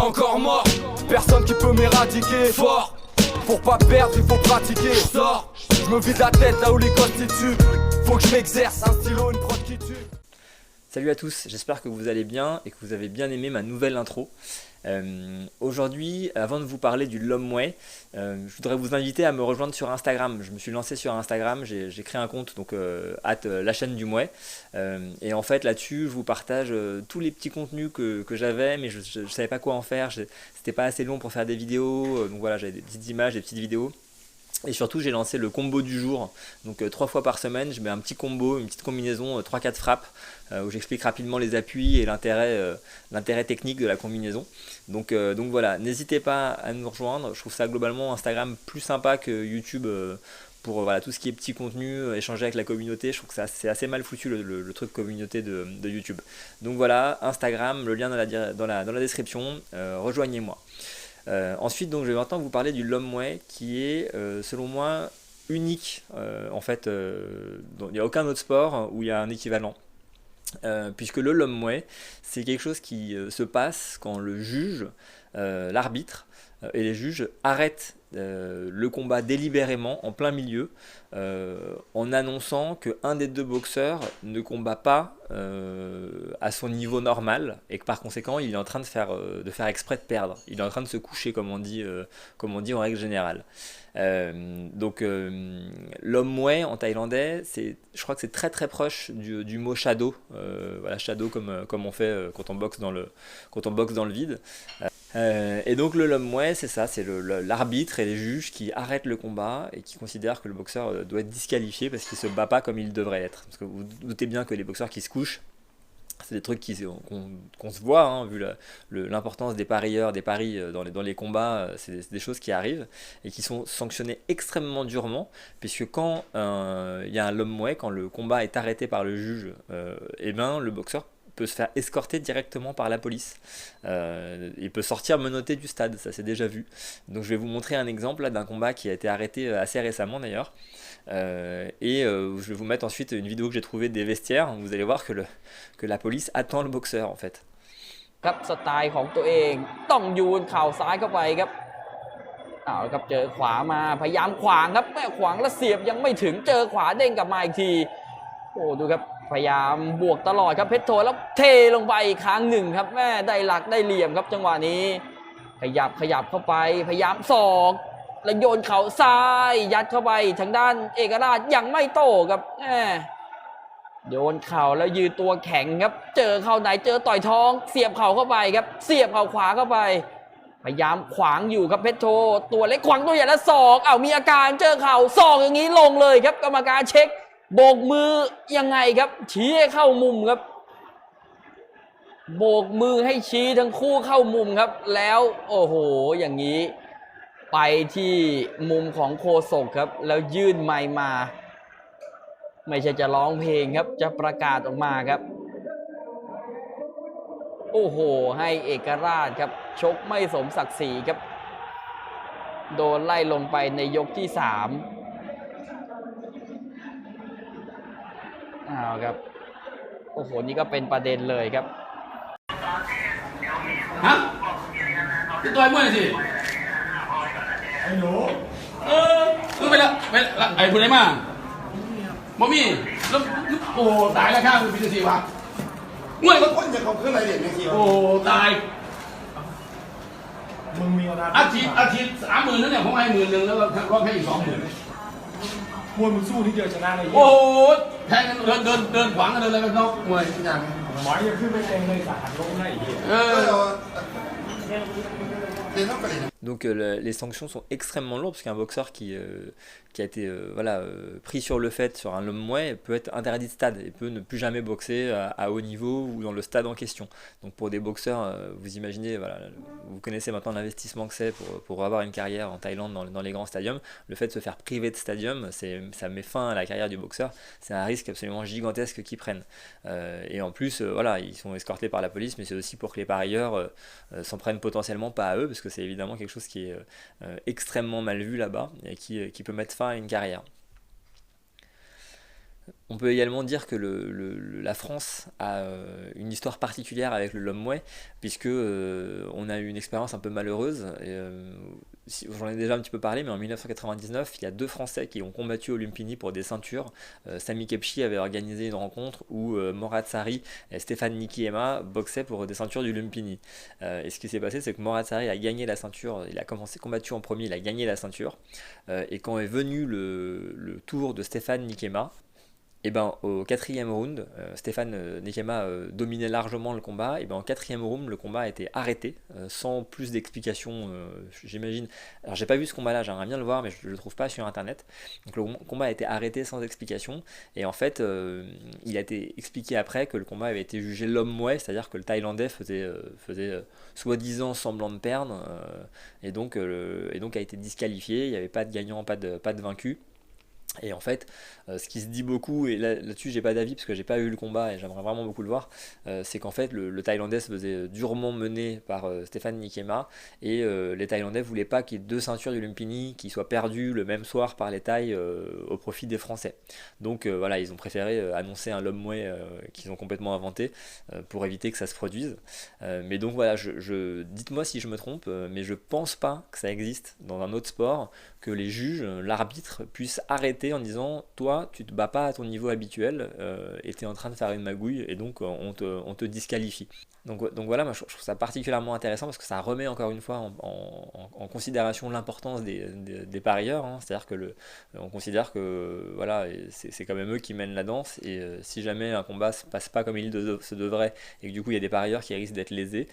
pas encore mort. Personne qui peut m'éradiquer. Fort, pour pas perdre il faut pratiquer. Sors, je me vide la tête là où les constituent. Faut que je m'exerce, un stylo, une prod qui tue. Salut à tous, j'espère que vous allez bien et que vous avez bien aimé ma nouvelle intro. Aujourd'hui, avant de vous parler du Lomway, je voudrais vous inviter à me rejoindre sur Instagram. Je me suis lancé sur Instagram, j'ai créé un compte, donc la chaîne du Mouais. Et en fait là-dessus, je vous partage tous les petits contenus que j'avais, mais je ne savais pas quoi en faire. C'était pas assez long pour faire des vidéos, donc voilà, j'avais des petites images, des petites vidéos. Et surtout j'ai lancé le combo du jour, donc 3 fois par semaine je mets un petit combo, une petite combinaison 3-4 frappes où j'explique rapidement les appuis et l'intérêt technique de la combinaison. Donc voilà, n'hésitez pas à nous rejoindre, je trouve ça globalement Instagram plus sympa que YouTube pour voilà, tout ce qui est petit contenu, échanger avec la communauté. Je trouve que c'est assez mal foutu le truc communauté de YouTube. Donc voilà, Instagram, le lien dans la description, rejoignez-moi. Ensuite, donc, je vais maintenant vous parler du Lomway qui est, selon moi, unique. En fait, il n'y a aucun autre sport où il y a un équivalent. Puisque le Lomway, c'est quelque chose qui se passe quand le juge, l'arbitre et les juges arrêtent le combat délibérément en plein milieu en annonçant qu'un des deux boxeurs ne combat pas à son niveau normal et que par conséquent il est en train de faire exprès de perdre, il est en train de se coucher comme on dit en règle générale. Lomway en thaïlandais, je crois que c'est très très proche du mot shadow, voilà, shadow comme on fait quand on boxe dans le vide. Et donc le Lomway, c'est ça, c'est l'arbitre et les juges qui arrêtent le combat et qui considèrent que le boxeur doit être disqualifié parce qu'il ne se bat pas comme il devrait être. Parce que vous doutez bien que les boxeurs qui se couchent, c'est des trucs qu'on se voit, hein, vu l'importance des parieurs, des paris dans les combats, c'est des choses qui arrivent et qui sont sanctionnées extrêmement durement, puisque quand il y a un Lomway, quand le combat est arrêté par le juge, le boxeur peut se faire escorter directement par la police. Il peut sortir menotté du stade, ça s'est déjà vu. Donc je vais vous montrer un exemple d'un combat qui a été arrêté assez récemment d'ailleurs. Je vais vous mettre ensuite une vidéo que j'ai trouvée des vestiaires. Vous allez voir que la police attend le boxeur en fait. ครับสไตล์ของตัวเองต้องยูนเข่าซ้ายเข้าไปครับเอาละครับเจอขวามาพยายามขวางครับแม่ขวางแล้วเสียบยังไม่ถึงเจอขวาเด้งกลับมาอีกทีโอ้ดูครับพยายามบวกตลอดครับเพชรโทแล้วเทลงไปอีกครั้งหนึ่งครับแม่ได้หลักได้เหลี่ยมครับจังหวะนี้ขยับเข้าไปพยายามศอกแล้วโยนเข่าซ้ายยัดเข้าไปทางด้านเอกราชยังไม่โต้ครับโยนเข่าแล้วยืนตัวแข็งครับเจอเข่าไหนเจอต่อยท้องเสียบเข่าเข้าไปครับเสียบเข่าขวาเข้าไปพยายามขวางอยู่ครับเพชรโทตัวเล็กขวางตัวใหญ่แล้วศอกมีอาการเจอเข่าศอกอย่างนี้ลงเลยครับกรรมการเช็คโบกมือยังไงครับชี้ให้เข้ามุมครับโบกมือให้ชี้ทั้งคู่เข้ามุมครับแล้วโอ้โหอย่างนี้ไปที่มุมของโฆษกครับแล้วยื่นไมค์มาไม่ใช่จะร้องเพลงครับจะประกาศออกมาครับโอ้โหให้เอกราชครับชกไม่สมศักดิ์ศรีครับโดนไล่ลงไปในยกที่3ครับโอ้โหนี่ก็เป็นประเด็นเลยครับฮะจะต่อยมวยสิไอ้หนูไปละไอ้ผู้ใดมาบ่มีแล้วโอ้ตายแล้วข้าคือพิธีวะมวยก็คนจะเขาขึ้นอะไรเด็กในทีโอ้ตายมึงมีอาทิตย์30,000นั่นเนี่ยผมให้10,000แล้วก็ให้อีก20,000มวยมึงสู้ที่เดียวชนะเลยโอ้แทงกันเดินขวางกันเดินอะไรกันนอกมวยอย่างหมายยังขึ้นไม่เต็มเลยสาหัสลงได้อีกDonc les sanctions sont extrêmement lourdes parce qu'un boxeur qui a été pris sur le fait sur un Lomway peut être interdit de stade et peut ne plus jamais boxer à haut niveau ou dans le stade en question. Donc pour des boxeurs, vous imaginez, voilà, vous connaissez maintenant l'investissement que c'est pour avoir une carrière en Thaïlande dans les grands stadiums. Le fait de se faire priver de stadium, ça met fin à la carrière du boxeur. C'est un risque absolument gigantesque qu'ils prennent. Et en plus, voilà, ils sont escortés par la police, mais c'est aussi pour que les parieurs s'en prennent potentiellement pas à eux, parce que c'est évidemment quelque chose qui est extrêmement mal vu là-bas et qui peut mettre fin à une carrière. On peut également dire que la France a une histoire particulière avec le Lomouais, puisque on a eu une expérience un peu malheureuse. J'en ai déjà un petit peu parlé, mais en 1999, il y a 2 Français qui ont combattu au Lumpini pour des ceintures. Sami Kepchi avait organisé une rencontre où Morad Sarri et Stéphane Nikiema boxaient pour des ceintures du Lumpini. Et ce qui s'est passé, c'est que Morad Sarri a gagné la ceinture, il a combattu en premier, il a gagné la ceinture. Et quand est venu le tour de Stéphane Nikiema, et ben au 4e round, Stéphane Nekema dominait largement le combat. Et ben au 4e round, le combat a été arrêté sans plus d'explications, j'imagine. Alors j'ai pas vu ce combat-là, j'aimerais bien le voir, mais je le trouve pas sur internet. Donc le combat a été arrêté sans explication. Et en fait, il a été expliqué après que le combat avait été jugé l'homme mouais, c'est-à-dire que le Thaïlandais faisait soi-disant semblant de perdre, et donc a été disqualifié. Il n'y avait pas de gagnant, pas de vaincu. Et en fait, ce qui se dit beaucoup, et là-dessus j'ai pas d'avis parce que j'ai pas eu le combat et j'aimerais vraiment beaucoup le voir, c'est qu'en fait le Thaïlandais se faisait durement mener par Stéphane Nikiema, et les Thaïlandais voulaient pas qu'il y ait 2 ceintures du Lumpini qui soient perdues le même soir par les Thaïs au profit des Français. Donc voilà, ils ont préféré annoncer un Lom Mouais qu'ils ont complètement inventé pour éviter que ça se produise. Mais donc voilà, dites-moi si je me trompe, mais je pense pas que ça existe dans un autre sport que les juges, l'arbitre puisse arrêter en disant toi tu te bats pas à ton niveau habituel et tu es en train de faire une magouille et donc on te disqualifie. Donc voilà, moi je trouve ça particulièrement intéressant parce que ça remet encore une fois en considération l'importance des parieurs, hein. C'est-à-dire que on considère que voilà, c'est quand même eux qui mènent la danse, et si jamais un combat se passe pas comme il se devrait et que du coup il y a des parieurs qui risquent d'être lésés,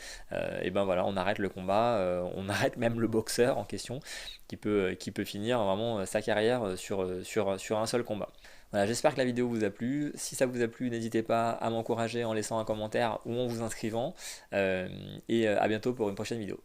et ben voilà, on arrête le combat, on arrête même le boxeur en question qui peut finir vraiment sa carrière sur un seul combat. Voilà, j'espère que la vidéo vous a plu. Si ça vous a plu, n'hésitez pas à m'encourager en laissant un commentaire ou en vous inscrivant. Et à bientôt pour une prochaine vidéo.